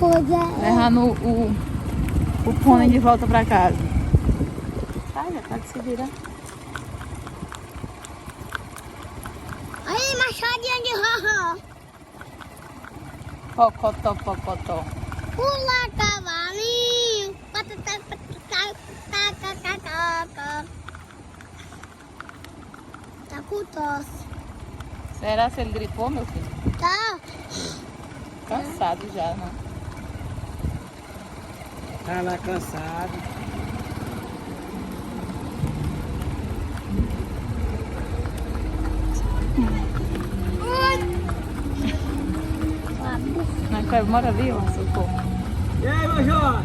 coisa. Levando o pônei de volta pra casa. Sai, já pode se virar. Aí, machadinha de roró. Pocotó, pocotó. Pula, cavalinho. Patatá, patatá, tá. Tá com tosse. Será se ele gripou, meu filho? Tá. Cansado já, né? Tá lá cansado. Mas Cleber mora ali, ó, socorro. E aí, Major?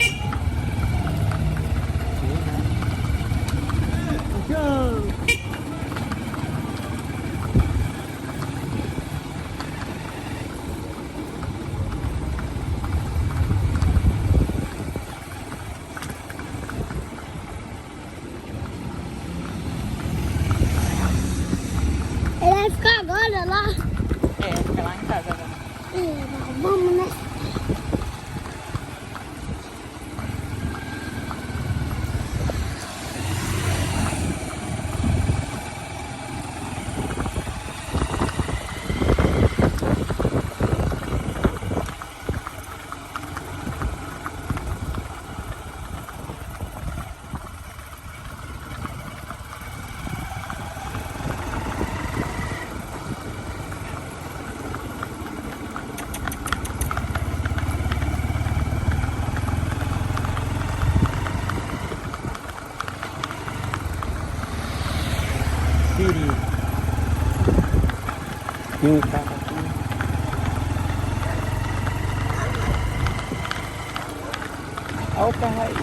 Tchau. Ele vai ficar agora lá. É, fica lá em casa agora. Vamos, né? Siri. Tem um carro aqui. Olha o carro aí.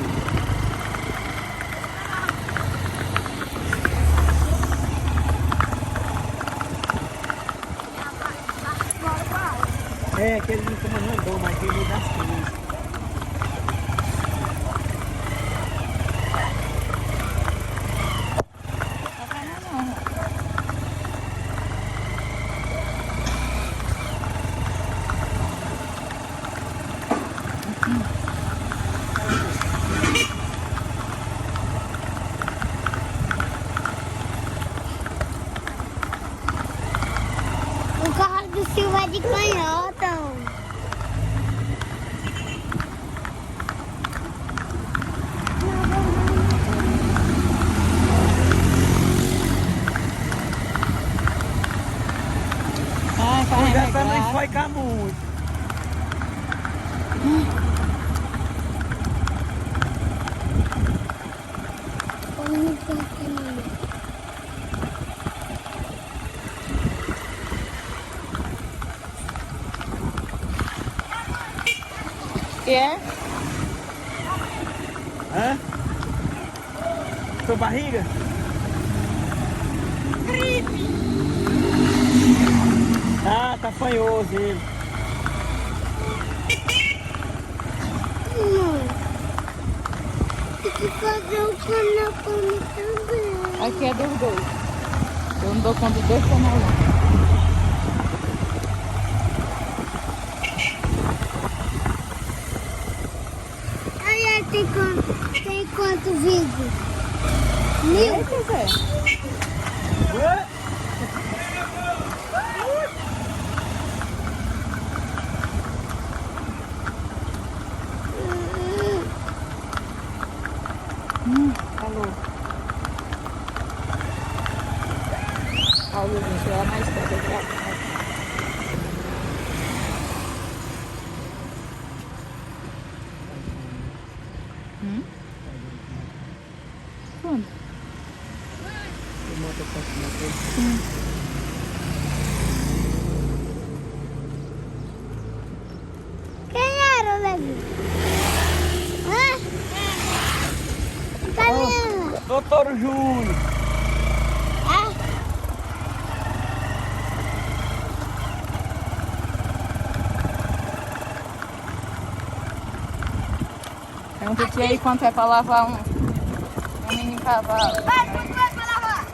É, aquele não como andou, mas aquele das coisas. O carro do Silva é de canhota. Ai, vai Cuidado pra não arregar. enfoicar muito. E é? Hã? Sua barriga? Ah, tá fanhoso ele. Tem que fazer o canal comigo também. Aqui é dos dois. Eu não dou conta dos dois canais. Aí tem quantos vídeos? 1000? Se quiser. Ué? Falou. Olha o gente, ela mais perto aqui. Quando? Quem era o Levi? Hã? Cadê? Doutor Júnior. Pergunta aqui aí quanto é pra lavar um mini cavalo. Vai, quanto é pra lavar?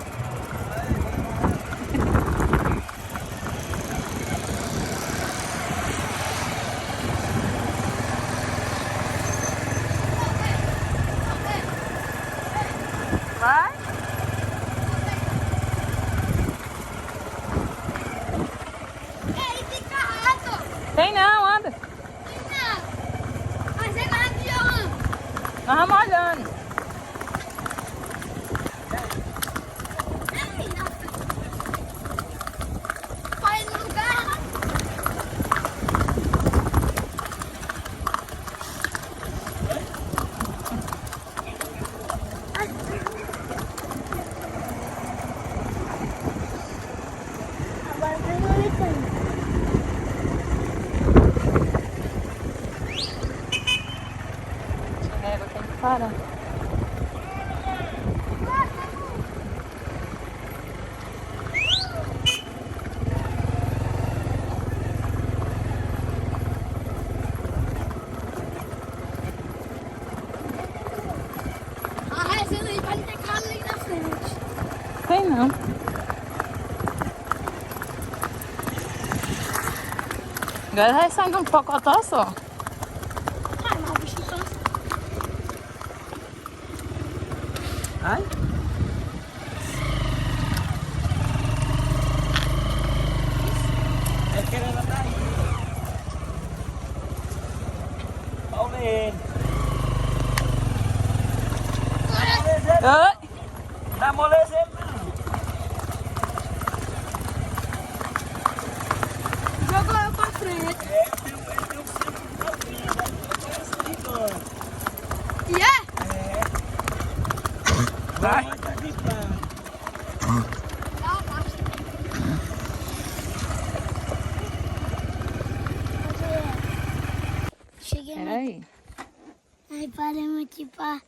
Nós vamos olhando. Vai no lugar. Agora eu vou me É, vou ter que parar. arrasando aí, pode ter carro ali na frente. Tem não. Agora vai sair um pocotó só. Ai, mas o bicho tá... Ai. É querendo andar aí. Olha ele. Oi. Dá moleza ele não. Jogou eu pra frente. É, ele tem um centro de dobrinha, né? Parece gigante. E é? É. Vai tá gritando. Não, basta. Cheguei no... Peraí. Aí paramos aqui pra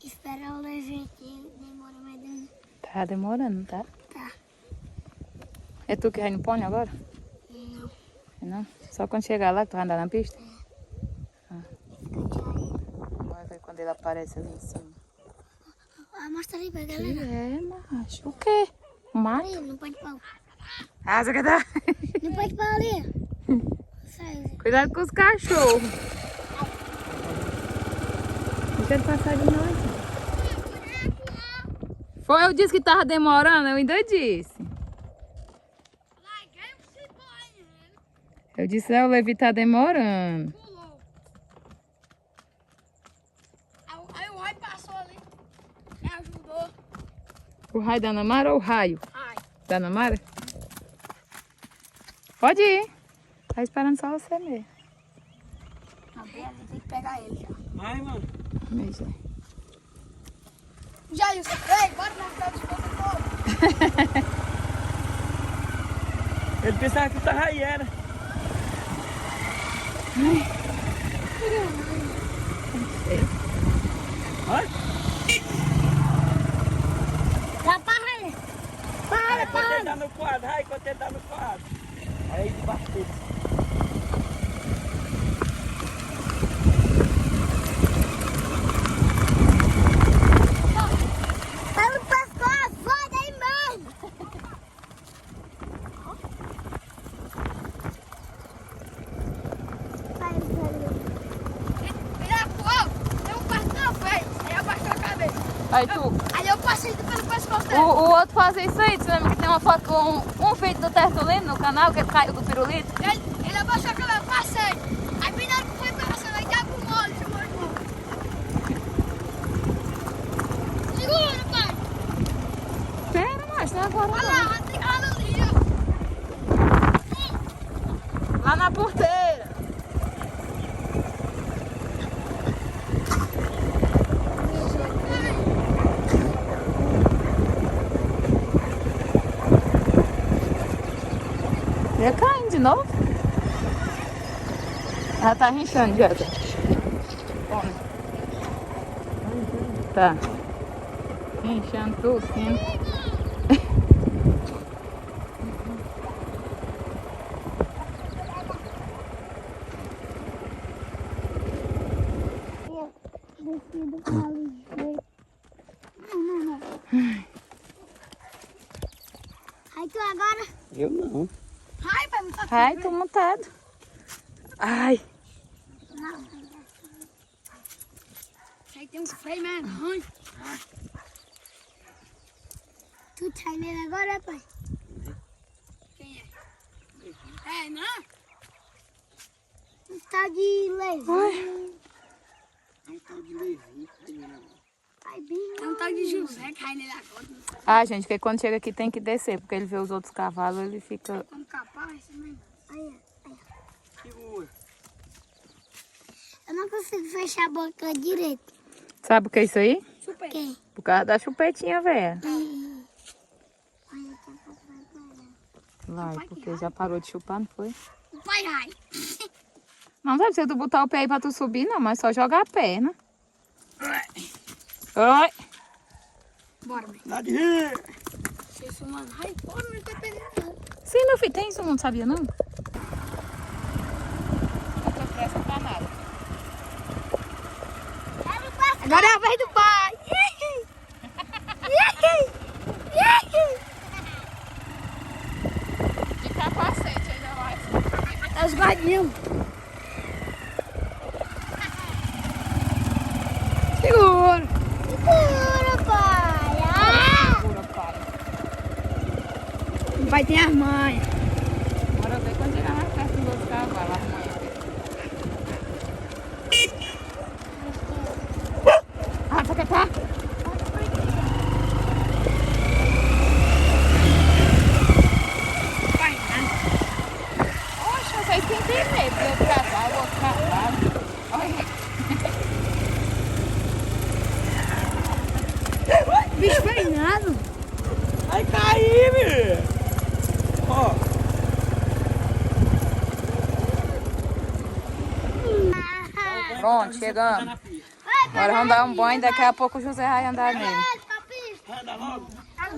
esperar o levante. Demora mais dando. Tá demorando, tá? Tá. É tu que vai no pônei agora? Não. Não? Só quando chegar lá que tu vai andar na pista? Fica de areia. Vai ver quando ele aparece ali em cima. Ah, mostra ali pra Que galera. é, macho? O quê? O mato? Aí, não pode parar. Ah, você quer dar? Não pode parar ali. Sai. Cuidado com os cachorros. Deixa ele passar de noite. Foi, eu disse que tava demorando, eu ainda disse. Eu disse, o Levi tá demorando. Pulou. Aí o raio passou ali. Me ajudou. O raio da Namara ou o raio Ai. da Namara? Pode ir. Tá esperando só você mesmo. A Bela tem que pegar ele já. Vai, mano. Veja. Já, isso. Ei, bora na cidade de fogo. Ele pensava que tava aí, era. Olha. Dá para. Para, Quando ele para. tá no quadro, ai, quando ele tá no quadro. Aí debaixo dele. Vai no pescoço, vai daí mesmo. Vai, vira fogo. Tem um cartão, velho. Aí abaixou a cabeça. Aí tu, Aí eu passei pelo pescoço dele. o outro fazia isso aí, você lembra que tem uma foto com um vídeo do Tertulino no canal, que ele caiu do pirulito? Ele abaixou a cabeça, passei. Aí bem na hora que foi passando, aí dava um mole, chamou de novo. Segura, pai. Pera, mas não é agora Olha não. lá, tem cara ali, ó. Lá na porteira. Ia caindo de novo. Ela tá rinchando já. Tá. Rinchando tudo, sim. Descido pra ali. Não. Aí tu agora. Eu não. Ai, pai, muito Ai, tô montado. Ai. Não. Aí tem um freio mesmo ruim. Tu tá nele agora, pai? Quem é? É, não? Tá de leve. É um tal de Levi. É um tal de José caindo nele agora. Ah, gente, porque quando chega aqui tem que descer, porque ele vê os outros cavalos, ele fica... Quando capar, vai ser melhor. Aí, aí. Segura. Eu não consigo fechar a boca direito. Sabe o que é isso aí? Super. Quem? Por causa da chupetinha, velha. Olha, tá pra Vai, porque já parou de chupar, não foi? o pai ai. Não deve ser tu botar o pé aí pra tu subir, não, mas só jogar a perna. Oi! Bora, mãe. Dá de rir. Isso, mano. Ai, porra, não tá pegando. Sim, meu filho, tem isso, não sabia, não? Não tô pressa pra nada. Agora é a vez do pai. De capacete ainda mais. É os guardinhos. Segura! Segura, pai. Ah! Segura, pai. O pai tem as manhas. Bora ver quando chegar mais perto dos outros cavalos, a mãe. Ah, tá, tá. Pai, né? Poxa, vocês têm que ter medo de eu cavalo, o outro cavalo. Olha. Bicho treinado. Vai cair, meu. Ó. Pronto, chegamos. Agora vamos dar um banho, daqui a pouco o José vai andar nele. Anda logo. Tá